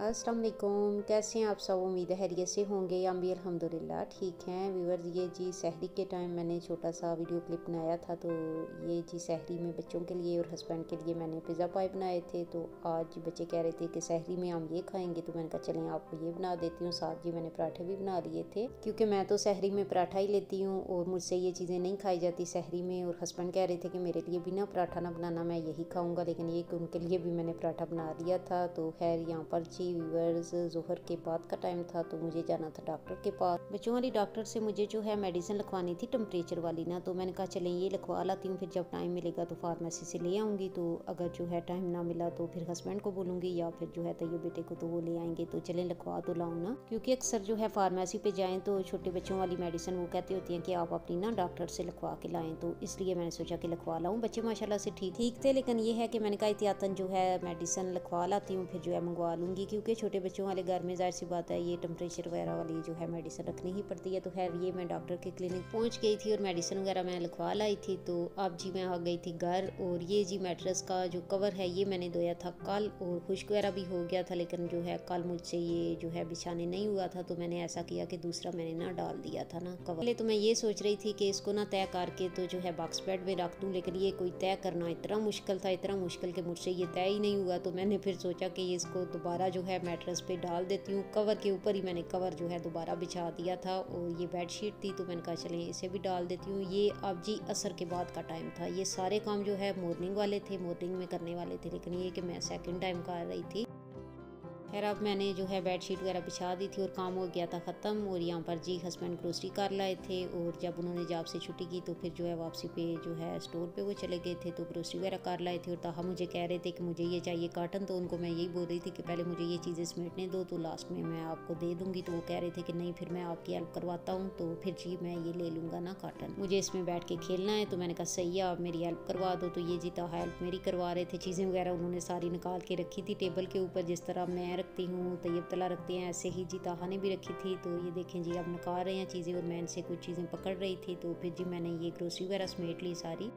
अस्सलाम वालेकुम। कैसे हैं आप सब? उम्मीद है खैरियत से होंगे। हम भी अल्हम्दुलिल्लाह ठीक हैं। व्यूअर्स, ये जी सहरी के टाइम मैंने छोटा सा वीडियो क्लिप बनाया था। तो ये जी सहरी में बच्चों के लिए और हस्बैंड के लिए मैंने पिज़्ज़ा पाई बनाए थे। तो आज बच्चे कह रहे थे कि सहरी में हम ये खाएंगे, तो मैंने कहा चलें आपको ये बना देती हूँ। साथ जी मैंने पराठे भी बना लिए थे, क्योंकि मैं तो सहरी में पराठा ही लेती हूँ और मुझसे ये चीज़ें नहीं खाई जाती सहरी में। और हस्बैंड कह रहे थे कि मेरे लिए भी ना पराठा ना बनाना, मैं यही खाऊँगा। लेकिन ये कि उनके लिए भी मैंने पराठा बना लिया था। तो खैर यहाँ पर जी व्यूअर्स, ज़ोहर के बाद का टाइम था तो मुझे जाना था डॉक्टर के पास। बच्चों वाली डॉक्टर से मुझे जो है मेडिसिन लिखवानी थी टेम्परेचर वाली ना। तो मैंने कहा चलें ये लिखवा लाती हूँ, फिर जब टाइम मिलेगा तो फार्मेसी से ले आऊँगी। तो अगर जो है टाइम ना मिला तो फिर हस्बैंड को बोलूँगी या फिर जो है तैयब बेटे को, तो वो ले आएंगे। तो चलें लिखवा तो लाऊँ ना, क्योंकि अक्सर जो है फार्मेसी पे जाएँ तो छोटे बच्चों वाली मेडिसिन वो कहती होती हैं कि आप अपनी ना डॉक्टर से लिखवा के लाएँ। तो इसलिए मैंने सोचा कि लिखवा लाऊँ। बच्चे माशाल्लाह से ठीक थे, लेकिन ये है कि मैंने कहा एहतियातन जो है मेडिसिन लिखवा लाती हूँ, फिर जो है मंगवा लूँगी। क्योंकि छोटे बच्चों वाले घर में जाहिर सी बात है ये टेम्परेचर वगैरह वाली जो है मेडिसिन रखनी ही पड़ती है। तो खैर ये मैं डॉक्टर के क्लिनिक पहुंच गई थी और मेडिसिन वगैरह मैं लिखवा लाई थी। तो अब जी मैं आ गई थी घर। और ये जी मैट्रेस का जो कवर है ये मैंने धोया था कल, और खुश्क वगैरह भी हो गया था। लेकिन जो है कल मुझसे ये जो है बिछाने नहीं हुआ था, तो मैंने ऐसा किया कि दूसरा मैंने ना डाल दिया था ना कवर। पहले तो मैं ये सोच रही थी कि इसको ना तय करके तो जो है बॉक्स बेड में रख दूँ, लेकिन ये कोई तय करना इतना मुश्किल था, इतना मुश्किल कि मुझसे ये तय ही नहीं हुआ। तो मैंने फिर सोचा कि इसको दोबारा जो है मैट्रेस पे डाल देती हूँ। कवर के ऊपर ही मैंने कवर जो है दोबारा बिछा दिया था, और ये बेडशीट थी तो मैंने कहा चलें इसे भी डाल देती हूँ। ये अब जी असर के बाद का टाइम था। ये सारे काम जो है मॉर्निंग वाले थे, मॉर्निंग में करने वाले थे, लेकिन ये कि मैं सेकंड टाइम कर रही थी। खैर अब मैंने जो है बेडशीट वगैरह बिछा दी थी और काम हो गया था ख़त्म। और यहाँ पर जी हस्बैंड ग्रोसरी कर लाए थे, और जब उन्होंने जॉब से छुट्टी की तो फिर जो है वापसी पे जो है स्टोर पे वो चले गए थे, तो ग्रोसरी वगैरह कर लाए थे। और ताहा मुझे कह रहे थे कि मुझे ये चाहिए काटन, तो उनको मैं यही बोल रही थी कि पहले मुझे ये चीज़ें समेटने दो, तो लास्ट में मैं आपको दे दूँगी। तो वो कह रहे थे कि नहीं फिर मैं आपकी हेल्प करवाता हूँ, तो फिर जी मैं ये ले लूँगा ना काटन, मुझे इसमें बैठ के खेलना है। तो मैंने कहा सही है आप मेरी हेल्प करवा दो। तो ये जी ताहा हेल्प मेरी करवा रहे थे। चीज़ें वगैरह उन्होंने सारी निकाल के रखी थी टेबल के ऊपर, जिस तरह मैं रखती हूँ तला रखते हैं ऐसे ही जी ताहा ने भी रखी थी। तो ये देखें जी अब निकाल रहे हैं चीज़ें, और मैं इनसे कुछ चीज़ें पकड़ रही थी। तो फिर जी मैंने ये ग्रोसरी वगैरह समेट ली सारी।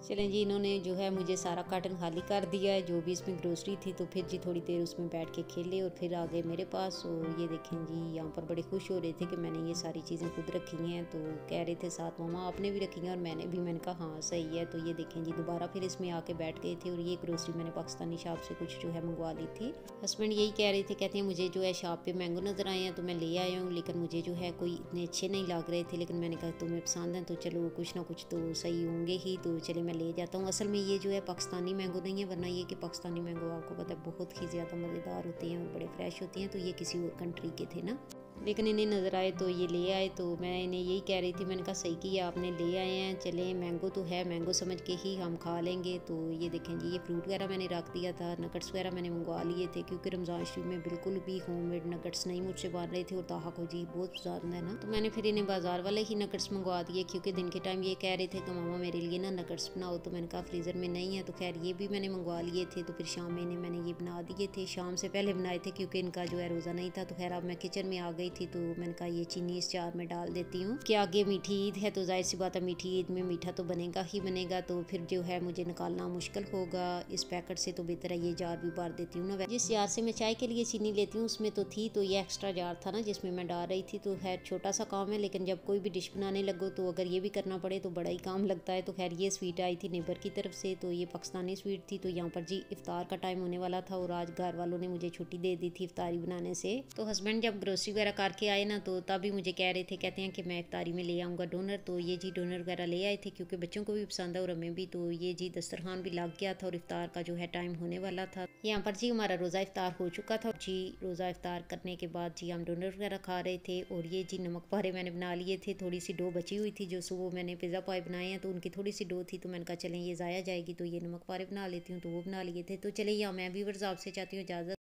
चलें जी, इन्होंने जो है मुझे सारा कार्टन खाली कर दिया है जो भी इसमें ग्रोसरी थी। तो फिर जी थोड़ी देर उसमें बैठ के खेले और फिर आ गए मेरे पास। और ये देखें जी यहाँ पर बड़े खुश हो रहे थे कि मैंने ये सारी चीज़ें खुद रखी हैं। तो कह रहे थे साथ मामा आपने भी रखी हैं, और मैंने भी। मैंने कहा हाँ सही है। तो ये देखें जी दोबारा फिर इसमें आके बैठ गए थे। और ये ग्रोसरी मैंने पाकिस्तानी शॉप से कुछ जो है मंगवा ली थी। हस्बैंड यही कह रहे थे, कहते हैं मुझे जो है शॉप पे मैंगो नज़र आए हैं तो मैं ले आया हूँ, लेकिन मुझे जो है कोई इतने अच्छे नहीं लग रहे थे। लेकिन मैंने कहा तुम्हें पसंद है तो चलो कुछ ना कुछ तो सही होंगे ही, तो चले मैं ले जाता हूँ। असल में ये जो है पाकिस्तानी मैंगो नहीं है, वरना ये कि पाकिस्तानी मैंगो आपको पता है बहुत ही ज़्यादा मज़ेदार होते हैं और बड़े फ्रेश होते हैं। तो ये किसी और कंट्री के थे ना, लेकिन इन्हें नज़र आए तो ये ले आए। तो मैं इन्हें यही कह रही थी, मैंने कहा सही किया आपने ले आए हैं। चलें मैंगो तो है, मैंगो समझ के ही हम खा लेंगे। तो ये देखें जी ये फ्रूट वगैरह मैंने रख दिया था। नगट्स वगैरह मैंने मंगवा लिए थे, क्योंकि रमज़ान शरीफ में बिल्कुल भी होममेड नगट्स नहीं मुझसे बन रहे थे, और ताहा को जी बहुत पसंद है ना। तो मैंने फिर इन्हें बाजार वाले ही नगट्स मंगवा दिए, क्योंकि दिन के टाइम ये कह रहे थे कि मामा मेरे लिए ना नगट्स बनाओ। तो मैंने कहा फ्रीज़र में नहीं है। तो खैर ये भी मैंने मंगवा लिए थे। तो फिर शाम में इन्हें मैंने ये बना दिए थे, शाम से पहले बनाए थे क्योंकि इनका जो है रोज़ा नहीं था। तो खैर अब मैं किचन में आ गई थी, तो मैंने कहा ये चीनी इस जार में डाल देती हूँ कि आगे मीठी ईद है, तो जाहिर सी बात है मीठी ईद में मीठा तो बनेगा ही बनेगा। तो फिर जो है मुझे निकालना मुश्किल होगा इस पैकेट से, तो बेहतर है ये जार भी भर देती हूँ ना। जिस जार से मैं चाय के लिए चीनी लेती हूँ उसमें तो थी, तो ये एक्स्ट्रा जार था ना जिसमें मैं डाल रही थी। तो खैर छोटा सा काम है, लेकिन जब कोई भी डिश बनाने लगो तो अगर ये भी करना पड़े तो बड़ा ही काम लगता है। तो खैर ये स्वीट आई थी नेबर की तरफ से, तो ये पाकिस्तानी स्वीट थी। तो यहाँ पर जी इफ्तार का टाइम होने वाला था, और आज घर वालों ने मुझे छुट्टी दे दी थी इफ्तारी बनाने से। तो हस्बैंड जब ग्रोसरी वगैरह करके आए ना, तो तब भी मुझे कह रहे थे, कहते हैं कि मैं इफ्तारी में ले आऊँगा डोनर। तो ये जी डोनर वगैरह ले आए थे, क्योंकि बच्चों को भी पसंद है और हमें भी। तो ये जी दस्तरखान भी लग गया था और इफ्तार का जो है टाइम होने वाला था। यहाँ पर जी हमारा रोज़ा इफ्तार हो चुका था जी। रोज़ा इफ्तार करने के बाद जी हम डोनर वगैरह खा रहे थे। और ये जी नमक पारे मैंने बना लिए थे। थोड़ी सी डो बची हुई थी, जो सुबह मैंने पिज़्ज़ा पाए बनाए हैं, तो उनकी थोड़ी सी डो थी, तो मैंने कहा चलें ये ज़ाया जाएगी, तो ये नमक पारे बना लेती हूँ, तो वो बना लिए थे। तो चले यहाँ मैं व्यूअर्स आपसे चाहती हूँ इजाज़त।